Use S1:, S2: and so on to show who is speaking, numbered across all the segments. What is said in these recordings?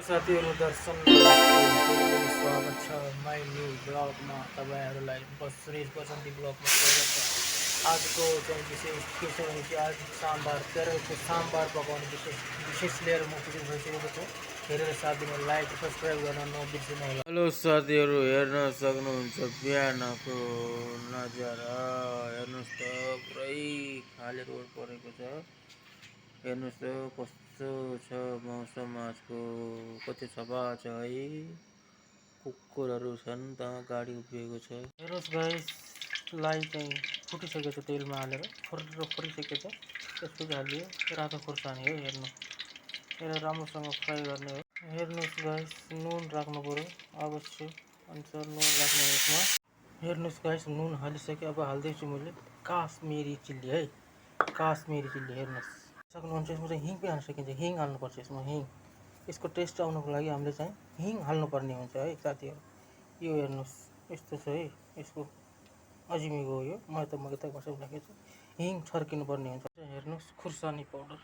S1: साथीहरू दर्शन नमस्ते स्वागत छ माई न्यू ब्लगमा तपाईँहरूलाई सुरेश बसन्ती ब्लगमा स्वागत छ। आजको चाहिँ विशेष के छ भने चाहिँ आज साम्बार केरलको साम्बार पकाउने विशेष लिएर म उपस्थित भइसकेको छु। हेरेर साथ दिनु, लाइक सब्सक्राइब गर्न नबिर्सिनु होला। हेलो साथीहरू, हेर्न सक्नुहुन्छ बिहानको नजारा हेर्नुहोस् त, पुरै खाली रोड परेको छ। हेर्नुहोस् त कस्तो छ मौसम आजको, कति सफा छ है। कुकुरहरू छन् त, गाडी उभिएको छ। हेर्नुहोस् गाइस, लाई चाहिँ फुटिसकेको छ, तेलमा हालेर फुरिसकेको छ। त्यसपछि हालियो रातो खुर्सानी है। हेर्नु राम्रोसँग फ्राई गर्ने हो। हेर्नुहोस् गाइस, नुन राख्नु पर्यो अवश्य अनुसार नुन राख्ने यसमा। हेर्नुहोस् गाइस, नुन हालिसके अब हाल्दैछु मैले काश्मिरी चिल्ली है, काश्मिरी चिल्ली। हेर्नुहोस् सक्नुहुन्छ, यसमा चाहिँ हिङ पनि हाल्न सकिन्छ। हिङ हाल्नुपर्छ यसमा, हिङ। यसको टेस्ट आउनको लागि हामीले चाहिँ हिङ हाल्नुपर्ने हुन्छ है साथीहरू। यो हेर्नुहोस् यस्तो छ है, यसको अजिमीको हो यो। म त कसैले राखेको छु। हिङ छर्किनु पर्ने हुन्छ। हेर्नुहोस् खुर्सानी पाउडर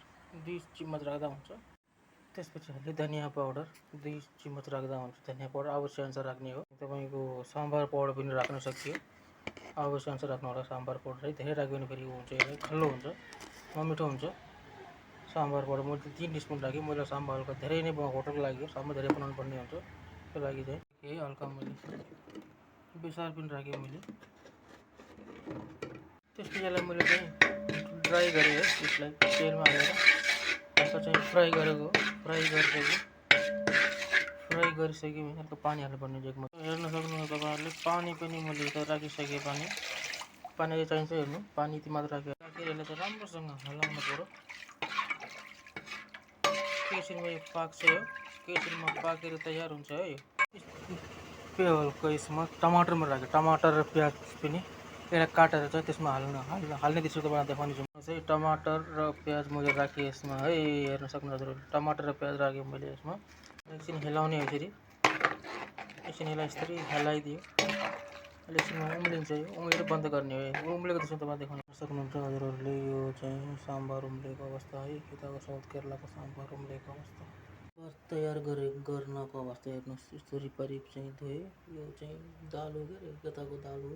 S1: 2 चिम्मच राख्दा हुन्छ। त्यसपछि हामीले धनियाँ पाउडर 2 चिम्मच राख्दा हुन्छ। धनियाँ पाउडर आवश्यक अनुसार राख्ने हो। तपाईँको साम्बार पाउडर पनि राख्न सकियो, आवश्यक अनुसार राख्नु होला। साम्बार पाउडर है धेरै राख्यो भने फेरि हुन्छ, खल्लो हुन्छ, नमिठो हुन्छ। साम्बार पाउडर मैले 3 टिस्पुन राखेँ। मैले साम्बार हल्का धेरै नै होटलको लागि हो, साम्बार धेरै बनाउनु पर्ने हुन्छ। त्यसको लागि चाहिँ केही हल्का मैले बेसार पनि राखेँ मैले। त्यसपछि यसलाई मैले चाहिँ ड्राई गरेँ है, त्यसलाई तेलमा हालेर यसलाई चाहिँ फ्राई गरिसकेँ भने हल्का पानी हाल्नुपर्ने जगमा। हेर्न सक्नुहुन्छ तपाईँहरूले, पानी पनि मैले यता राखिसकेँ। पानी चाहिन्छ हेर्नु, पानी यति मात्र राखेर यसलाई चाहिँ राम्रोसँग हलाउनु पर्यो। केसरीमा यो पाक्छ, यो केसरीमा पाकेर तयार हुन्छ है। यसमा टमाटर पनि राखेँ, टमाटर र प्याज पनि यसलाई काटेर चाहिँ त्यसमा हाल्ने दृश्य तपाईँलाई देखाउनेछु। चाहिँ टमाटर र प्याज मैले राखेँ यसमा है। हेर्न सक्नुहुन्छ हजुरहरूले, टमाटर र प्याज राखेँ मैले यसमा। एकछिन हिलाउने, यसरी यसरी हलाइदियो। एकछिनमा उम्लिन्छ, यो उम्लेर बन्द गर्ने हो। उम्लेको दृश्य तपाईँ देखाउन सक्नुहुन्छ हजुरहरूले। यो चाहिँ साम्बार उम्लेको अवस्था है, यताको साउथ केरलाको साम्बार उम्लेको अवस्था, तयार गर्नको अवस्था। हेर्नुहोस् यस्तो रिपारिप चाहिँ धोएँ। यो चाहिँ दाल हो, यताको दाल हो।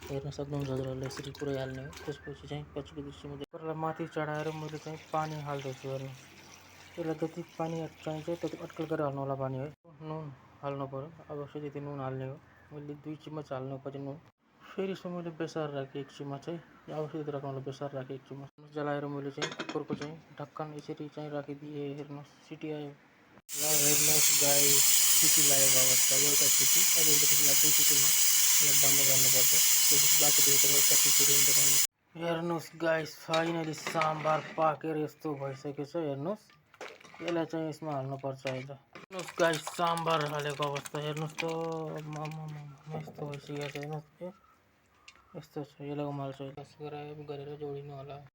S1: हेर्न सक्नुहुन्छ हजुरहरूले, यसरी पुरै हाल्ने हो। त्यसपछि चाहिँ पछिको दृश्यमा कुखुरालाई माथि चढाएर मैले चाहिँ पानी हाल्दैछु। हेर्नुहोस्, यसलाई जति पानी चाहिन्छ त्यति अड्कल गरेर हाल्नु होला पानी है। नुन हाल्नु पऱ्यो अवश्य, त्यति नुन हाल्ने हो। मैले 2 चिम्मच हाल्नु पर्यो नुन। फेरि यसमा मैले बेसार राखेँ 1 चिम्मच है, आवश्यक राख्नु होला। बेसार राखेँ 1 चिम्मच। जलाएर मैले चाहिँ कुकुरको चाहिँ ढक्कन यसरी चाहिँ राखिदिएँ। हेर्नुहोस् सिटी आयो। ल हेर्नुहोस् गाइस, सिटी लागेको अवस्था। एउटा सिटी, अब एउटा सिटी लाग्छ, 2 सिटीमा यसलाई बन्द गर्नुपर्छ। त्यसपछि बाँकी कति सिटी देखाउनु। हेर्नुहोस् गाइस, फाइनली साम्बार पाकेर यस्तो भइसकेको छ। हेर्नुहोस्, यसलाई चाहिँ यसमा हाल्नुपर्छ अहिले। हेर्नुहोस् गाइस, साम्बार हालेको अवस्था हेर्नुहोस् त, यस्तो भइसकेको छ। हेर्नुहोस् यस्तो छ, यसलाई उमाल्छु, गरेर जोडिनु होला।